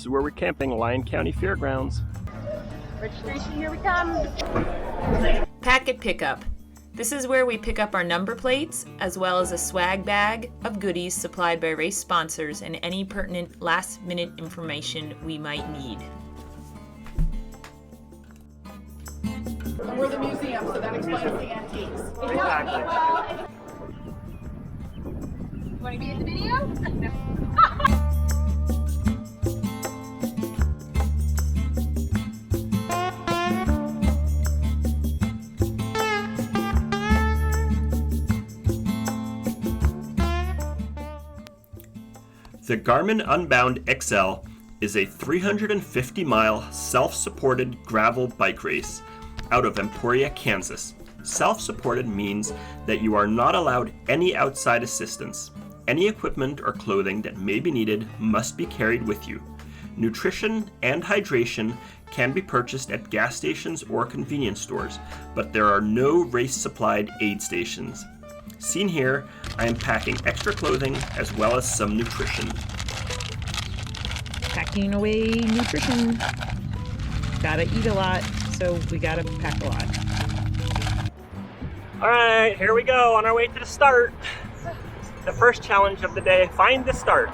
is where we're camping, Lyon County Fairgrounds. Registration, here we come. Packet pickup. This is where we pick up our number plates, as well as a swag bag of goodies supplied by race sponsors and any pertinent last-minute information we might need. We're the museum, so that explains the antiques. Exactly. Want to be in the video? No. The Garmin Unbound XL is a 350-mile self-supported gravel bike race out of Emporia, Kansas. Self-supported means that you are not allowed any outside assistance. Any equipment or clothing that may be needed must be carried with you. Nutrition and hydration can be purchased at gas stations or convenience stores, but there are no race-supplied aid stations. Seen here, I am packing extra clothing as well as some nutrition. Packing away nutrition. Gotta eat a lot, so we gotta pack a lot. All right, here we go on our way to the start. The first challenge of the day, find the start.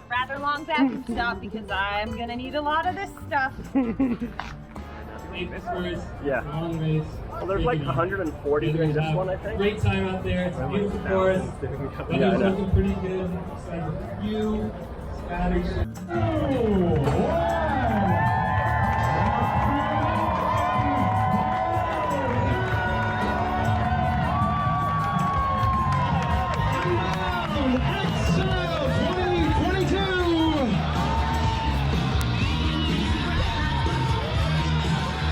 Rather long back and stop because I'm gonna need a lot of this stuff. Yeah. Well, there's like 140 doing this one, I think. Great time out there. It's a beautiful course. Weather's looking pretty good. Besides a few spatters. Oh, wow.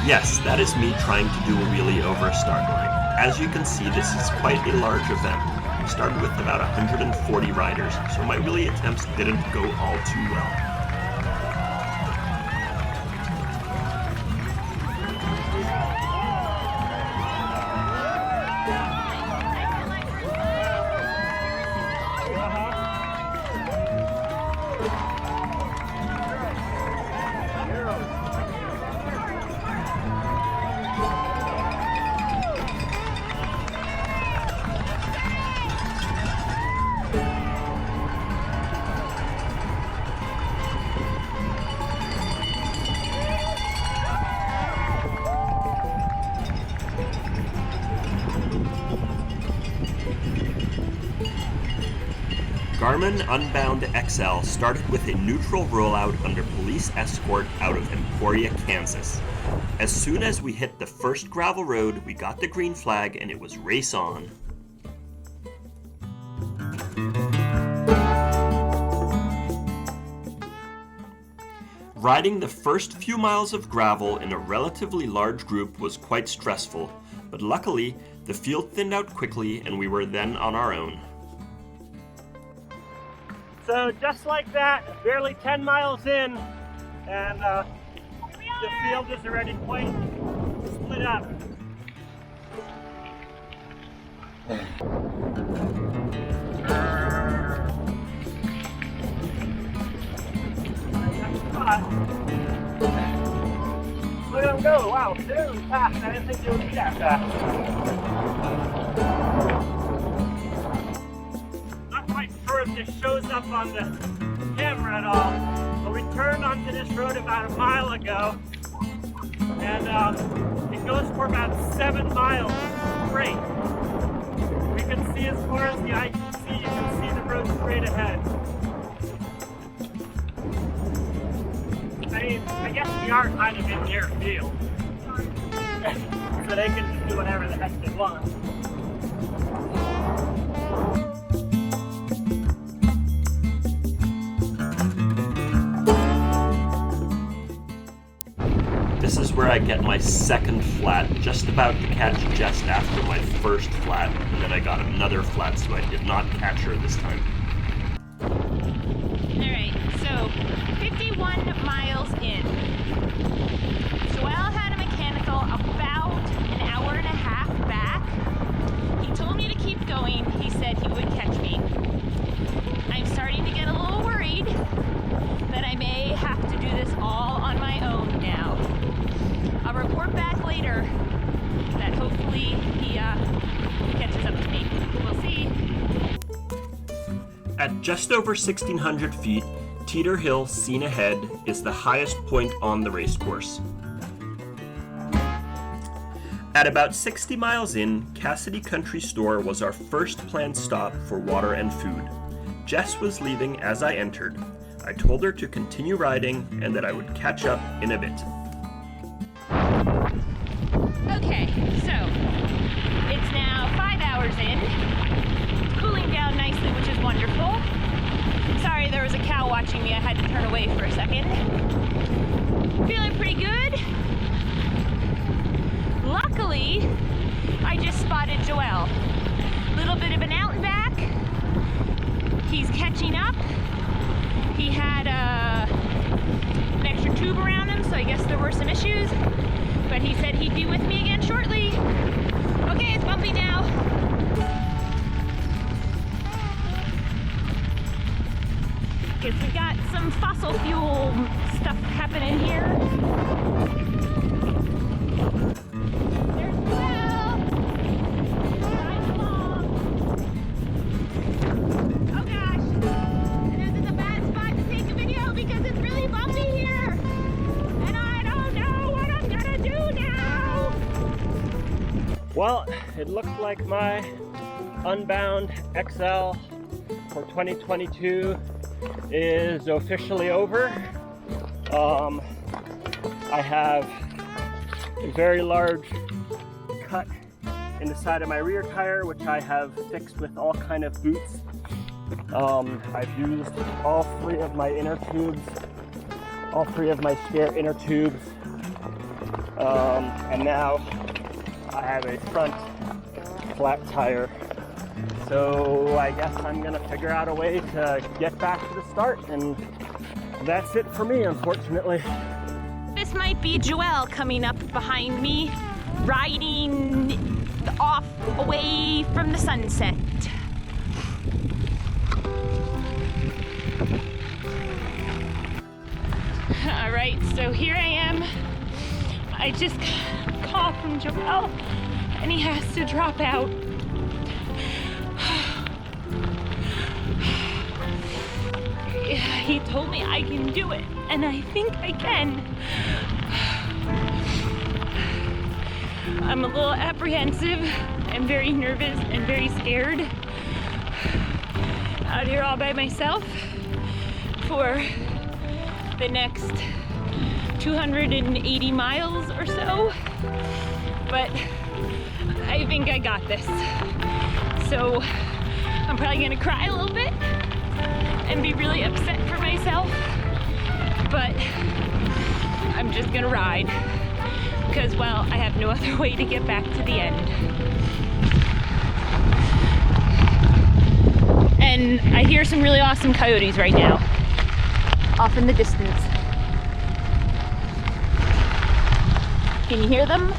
Yes, that is me trying to do a wheelie over a start line. As you can see, this is quite a large event. We started with about 140 riders, so my wheelie attempts didn't go all too well. Garmin Unbound XL started with a neutral rollout under police escort out of Emporia, Kansas. As soon as we hit the first gravel road, we got the green flag and it was race on. Riding the first few miles of gravel in a relatively large group was quite stressful, but luckily the field thinned out quickly and we were then on our own. So just like that, barely 10 miles in, and the field is already quite split up. Look at them go, wow, they're really fast. I didn't think they would be that fast. If this shows up on the camera at all, but we turned onto this road about a mile ago, and it goes for about 7 miles straight. We can see as far as the eye can see. You can see the road straight ahead. I mean, I guess we are kind of in their field, so they can just do whatever the heck they want. This is where I get my second flat, just about to catch just after my first flat, and then I got another flat, so I did not catch her this time. Alright, so 51 miles in. So Al had a mechanical about an hour and a half back. He told me to keep going. He said he would catch me. I'm starting to get a little I may have to do this all on my own now. I'll report back later that hopefully he catches up to me. We'll see. At just over 1,600 feet, Teeter Hill, seen ahead, is the highest point on the racecourse. At about 60 miles in, Cassidy Country Store was our first planned stop for water and food. Jess was leaving as I entered. I told her to continue riding and that I would catch up in a bit. Okay, so it's now 5 hours in. It's cooling down nicely, which is wonderful. Sorry, there was a cow watching me. I had to turn away for a second. Feeling pretty good. Luckily, I just spotted Joel. Little bit of an out and back. He's catching up. He had an extra tube around him, so I guess there were some issues. But he said he'd be with me again shortly. Okay, it's bumpy now. Guess we got some fossil fuel stuff happening here. There's Joel. Riding along. Oh gosh, this is a bad spot to take a video because it's really bumpy here. And I don't know what I'm gonna do now. Well, it looks like my Unbound XL for 2022 is officially over. I have a very large cut in the side of my rear tire, which I have fixed with all kind of boots. I've used all three of my inner tubes, all three of my spare inner tubes, and now I have a front flat tire. So I guess I'm gonna figure out a way to get back to the start, and that's it for me, unfortunately. This might be Joel coming up behind me, riding off away from the sunset. All right, so here I am. I just got a call from Joel, and he has to drop out. He told me I can do it, and I think I can. I'm a little apprehensive and very nervous and very scared out here all by myself for the next 280 miles or so, but I think I got this. So I'm probably gonna cry a little bit and be really upset for myself, but I'm just gonna ride because, well, I have no other way to get back to the end. And I hear some really awesome coyotes right now, off in the distance. Can you hear them?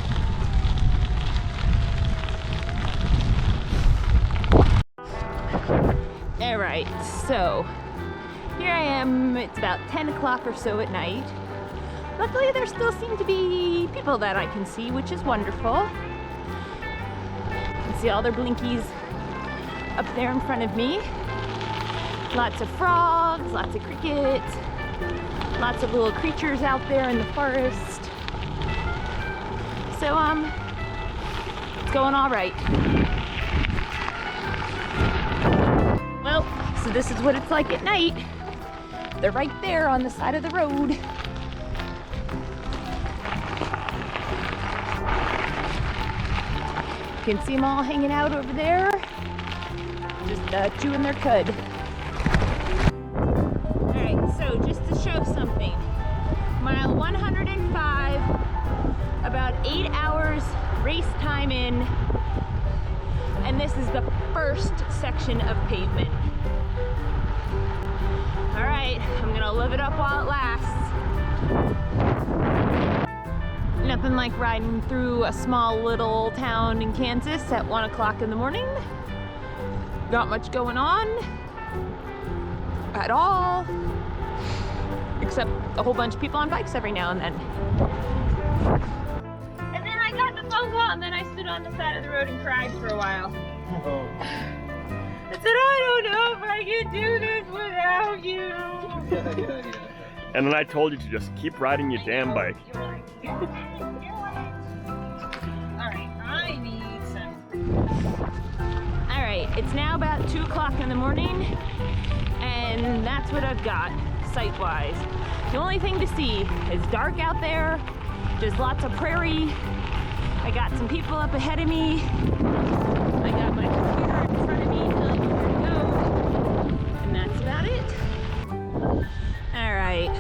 All right, so here I am. It's about 10 o'clock or so at night. Luckily, there still seem to be people that I can see, which is wonderful. You can see all their blinkies up there in front of me. Lots of frogs, lots of crickets, lots of little creatures out there in the forest. So, it's going all right. Well, so this is what it's like at night. They're right there on the side of the road. You can see them all hanging out over there, just chewing their cud. All right, so just to show something, mile 105, about 8 hours race time in, and this is the first section of pavement. All right, I'm gonna live it up while it lasts. Nothing like riding through a small little town in Kansas at 1 o'clock in the morning. Not much going on at all. except a whole bunch of people on bikes every now and then. And then I got the phone call, and then I stood on the side of the road and cried for a while. Oh. I said, I don't know if I can do this without you. Yeah. And then I told you to just keep riding your damn bike. You were like, "Get away." All right, I need some. All right, it's now about 2 o'clock in the morning, and that's what I've got sight-wise. The only thing to see is dark out there. There's lots of prairie. I got some people up ahead of me. I got my computer in front of me telling me where to go, and that's about it. All right,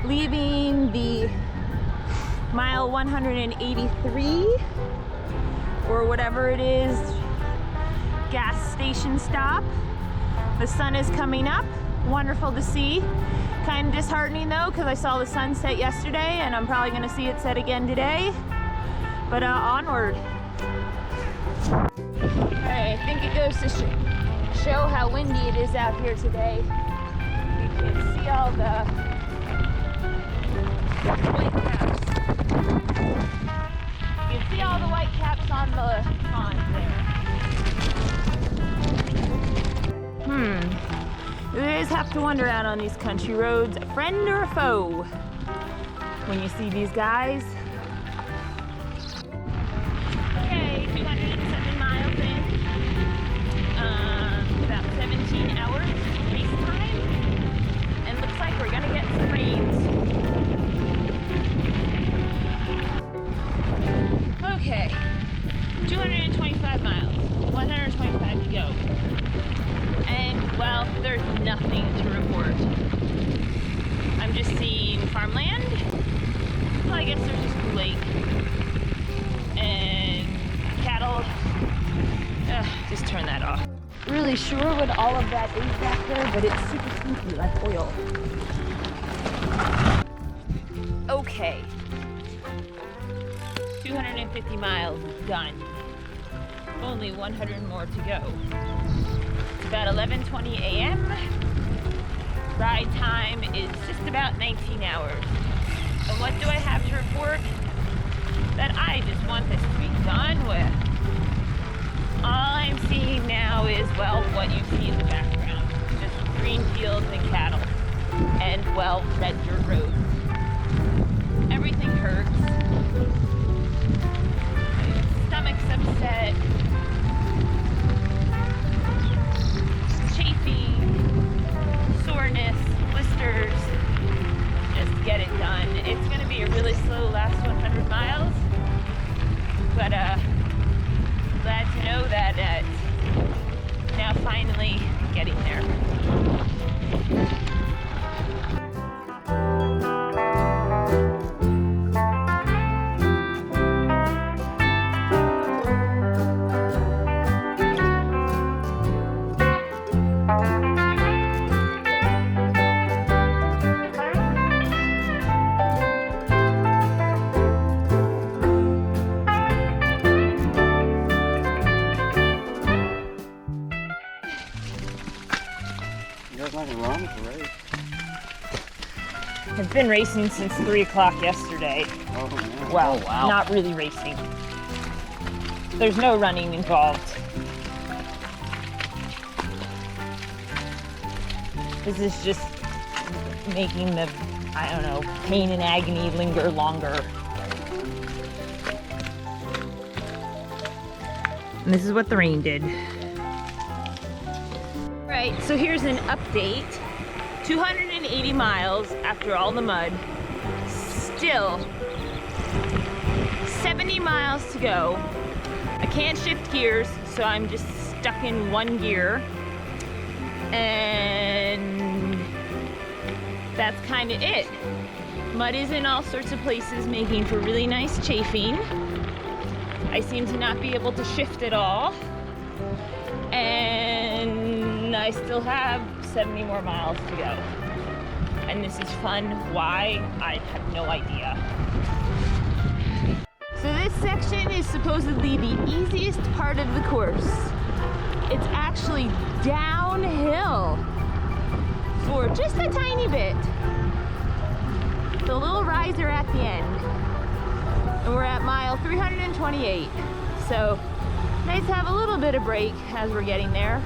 leaving the mile 183 or whatever it is gas station stop. The sun is coming up, wonderful to see. Kind of disheartening though, because I saw the sunset yesterday and I'm probably gonna see it set again today, but onward. All right, I think it goes to show how windy it is out here today. You can see all the white caps. You can see all the white caps on the pond there. You always have to wonder out on these country roads, a friend or a foe, when you see these guys. Okay, 207 miles in. About 17 hours race time. And looks like we're gonna get some rains. Okay, 225 miles, 125 to go. And, well, there's nothing to report. I'm just seeing farmland. Well, I guess there's just a lake. And cattle. Just turn that off. Really sure what all of that is back there, but it's super stinky, like oil. Okay. 250 miles done. Only 100 more to go. It's about 11:20 a.m. Ride time is just about 19 hours. And what do I have to report? That I just want this to be done with. All I'm seeing now is, well, what you see in the background. Just green fields and cattle. And, well, red dirt roads. Everything hurts. My stomach's upset. Chafing. Soreness. Blisters. Just get it done. It's going to be a really slow last 100 miles. But, glad to know that it's now finally getting there. I've been racing since 3 o'clock yesterday. Oh, man. Well, not really racing. There's no running involved. This is just making the, I don't know, pain and agony linger longer. And this is what the rain did. Right, so here's an update. 280 miles after all the mud. Still 70 miles to go. I can't shift gears, so I'm just stuck in one gear. And that's kind of it. Mud is in all sorts of places, making for really nice chafing. I seem to not be able to shift at all. And I still have 70 more miles to go. And this is fun. Why? I have no idea. So this section is supposedly the easiest part of the course. It's actually downhill for just a tiny bit. the little riser at the end. And we're at mile 328. So nice to have a little bit of break as we're getting there.